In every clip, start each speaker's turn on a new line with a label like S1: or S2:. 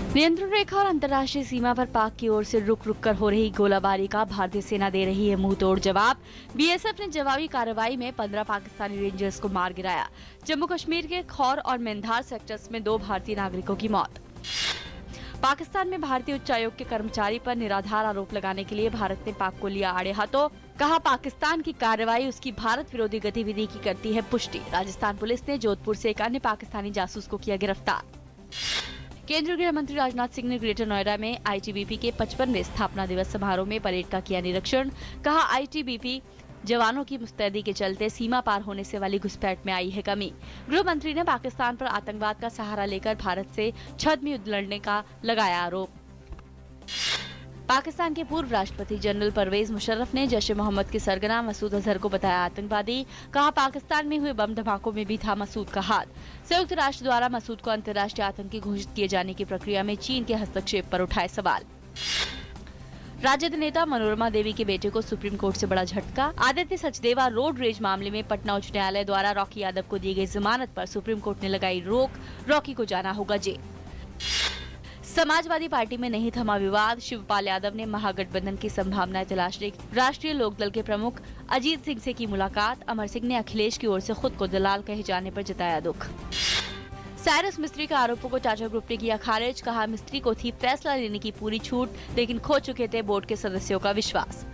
S1: नियंत्रण रेखा और अंतर्राष्ट्रीय सीमा पर पाक की ओर से रुक रुक कर हो रही गोलाबारी का भारतीय सेना दे रही है मुंहतोड़ जवाब। बीएसएफ ने जवाबी कार्रवाई में 15 पाकिस्तानी रेंजर्स को मार गिराया। जम्मू कश्मीर के खौर और मेंधार सेक्टर्स में 2 भारतीय नागरिकों की मौत। पाकिस्तान में भारतीय उच्चायोग के कर्मचारी पर निराधार आरोप लगाने के लिए भारत ने पाक को लिया आड़े हाथों। कहा, पाकिस्तान की कार्रवाई उसकी भारत विरोधी गतिविधि की करती है पुष्टि। राजस्थान पुलिस ने जोधपुर से एक अन्य पाकिस्तानी जासूस को किया गिरफ्तार। केंद्रीय गृह मंत्री राजनाथ सिंह ने ग्रेटर नोएडा में आईटीबीपी के 55वें स्थापना दिवस समारोह में परेड का किया निरीक्षण। कहा, आईटीबीपी जवानों की मुस्तैदी के चलते सीमा पार होने से वाली घुसपैठ में आई है कमी। गृह मंत्री ने पाकिस्तान पर आतंकवाद का सहारा लेकर भारत से छद्म युद्ध लड़ने का लगाया आरोप। पाकिस्तान के पूर्व राष्ट्रपति जनरल परवेज मुशर्रफ ने जैश ए मोहम्मद के सरगना मसूद अजहर को बताया आतंकवादी। कहा, पाकिस्तान में हुए बम धमाकों में भी था मसूद का हाथ। संयुक्त राष्ट्र द्वारा मसूद को अंतर्राष्ट्रीय आतंकी घोषित किए जाने की प्रक्रिया में चीन के हस्तक्षेप पर उठाए सवाल। राजद नेता मनोरमा देवी के बेटे को सुप्रीम कोर्ट से बड़ा झटका। आदित्य सचदेवा रोड रेज मामले में पटना उच्च न्यायालय द्वारा रॉकी यादव को दी गई जमानत पर सुप्रीम कोर्ट ने लगाई रोक। रॉकी को जाना होगा जेल। समाजवादी पार्टी में नहीं थमा विवाद। शिवपाल यादव ने महागठबंधन की संभावनाएं तलाशने राष्ट्रीय लोकदल के प्रमुख अजीत सिंह से की मुलाकात। अमर सिंह ने अखिलेश की ओर से खुद को दलाल कहे जाने पर जताया दुख। साइरस मिस्त्री के आरोपों को टाटा ग्रुप ने किया खारिज। कहा, मिस्त्री को थी फैसला लेने की पूरी छूट, लेकिन खो चुके थे बोर्ड के सदस्यों का विश्वास।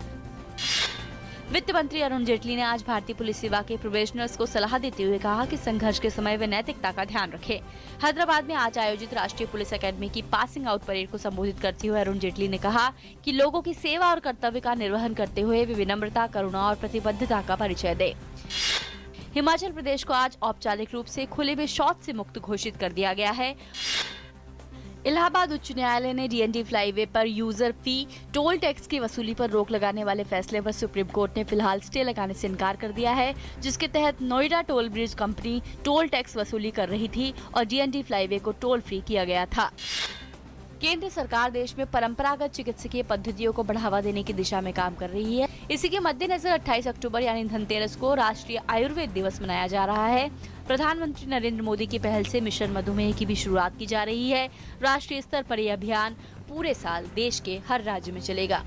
S1: वित्त मंत्री अरुण जेटली ने आज भारतीय पुलिस सेवा के प्रोबेशनर्स को सलाह देते हुए कहा कि संघर्ष के समय वे नैतिकता का ध्यान रखें। हैदराबाद में आज आयोजित राष्ट्रीय पुलिस अकेडमी की पासिंग आउट परेड को संबोधित करते हुए अरुण जेटली ने कहा कि लोगों की सेवा और कर्तव्य का निर्वहन करते हुए वे विनम्रता, करुणा और प्रतिबद्धता का परिचय दें। हिमाचल प्रदेश को आज औपचारिक रूप से खुले में शौच से मुक्त घोषित कर दिया गया है। इलाहाबाद उच्च न्यायालय ने डीएनडी फ्लाईवे पर यूजर फी टोल टैक्स की वसूली पर रोक लगाने वाले फैसले पर सुप्रीम कोर्ट ने फिलहाल स्टे लगाने से इनकार कर दिया है, जिसके तहत Noida toll bridge company toll tax वसूली कर रही थी और डीएनडी फ्लाईवे को टोल फ्री किया गया था। केंद्र सरकार देश में परंपरागत चिकित्सकीय पद्धतियों को बढ़ावा देने की दिशा में काम कर रही है। इसी के मद्देनजर 28 अक्टूबर यानी धनतेरस को राष्ट्रीय आयुर्वेद दिवस मनाया जा रहा है। प्रधानमंत्री नरेंद्र मोदी की पहल से मिशन मधुमेह की भी शुरुआत की जा रही है। राष्ट्रीय स्तर पर यह अभियान पूरे साल देश के हर राज्य में चलेगा।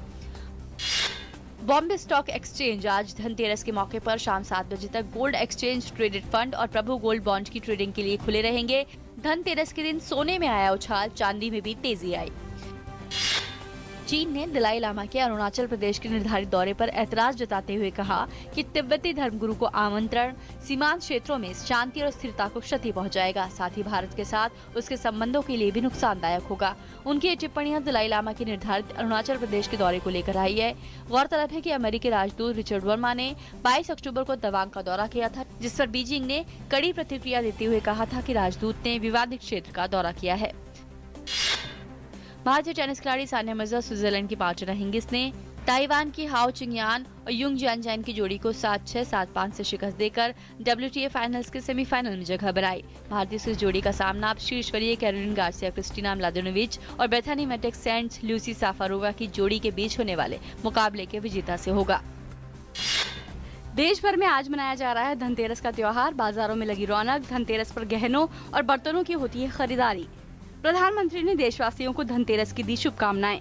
S1: बॉम्बे स्टॉक एक्सचेंज आज धनतेरस के मौके पर शाम 7 बजे तक गोल्ड एक्सचेंज ट्रेडेड फंड और प्रभु गोल्ड बॉन्ड की ट्रेडिंग के लिए खुले रहेंगे। धनतेरस के दिन सोने में आया उछाल, चांदी में भी तेजी आई। चीन ने दलाई लामा के अरुणाचल प्रदेश के निर्धारित दौरे पर ऐतराज जताते हुए कहा कि तिब्बती धर्मगुरु को आमंत्रण सीमांत क्षेत्रों में शांति और स्थिरता को क्षति पहुंचाएगा, साथ ही भारत के साथ उसके संबंधों के लिए भी नुकसानदायक होगा। उनकी ये टिप्पणियां दलाई लामा के निर्धारित अरुणाचल प्रदेश के दौरे को लेकर आई है। गौरतलब है कि अमेरिकी राजदूत रिचर्ड वर्मा ने 22 अक्टूबर को तवांग का दौरा किया था, जिस पर बीजिंग ने कड़ी प्रतिक्रिया देते हुए कहा था कि राजदूत ने विवादित क्षेत्र का दौरा किया है। भारतीय टेनिस खिलाड़ी सानिया मिर्जा स्विट्जरलैंड की पार्टनर हिंगिस ने ताइवान की हाओ चिंगयान और युंग जियानजैन की जोड़ी को 7-6, 7-5 से शिकस्त देकर WTA फाइनल्स के सेमीफाइनल में जगह बनाई। भारतीय स्विस जोड़ी का सामना अब शीर्ष वरीय कैरोलिन गार्सिया, क्रिस्टिना म्लादेनोविच और बेथानी मैटेक सेंट ल्यूसी साफारोवा की जोड़ी के बीच होने वाले मुकाबले के विजेता से होगा। देश भर में आज मनाया जा रहा है धनतेरस का त्योहार। बाजारों में लगी रौनक। धनतेरस पर गहनों और बर्तनों की होती है खरीदारी। प्रधानमंत्री ने देशवासियों को धनतेरस की दी शुभकामनाएं।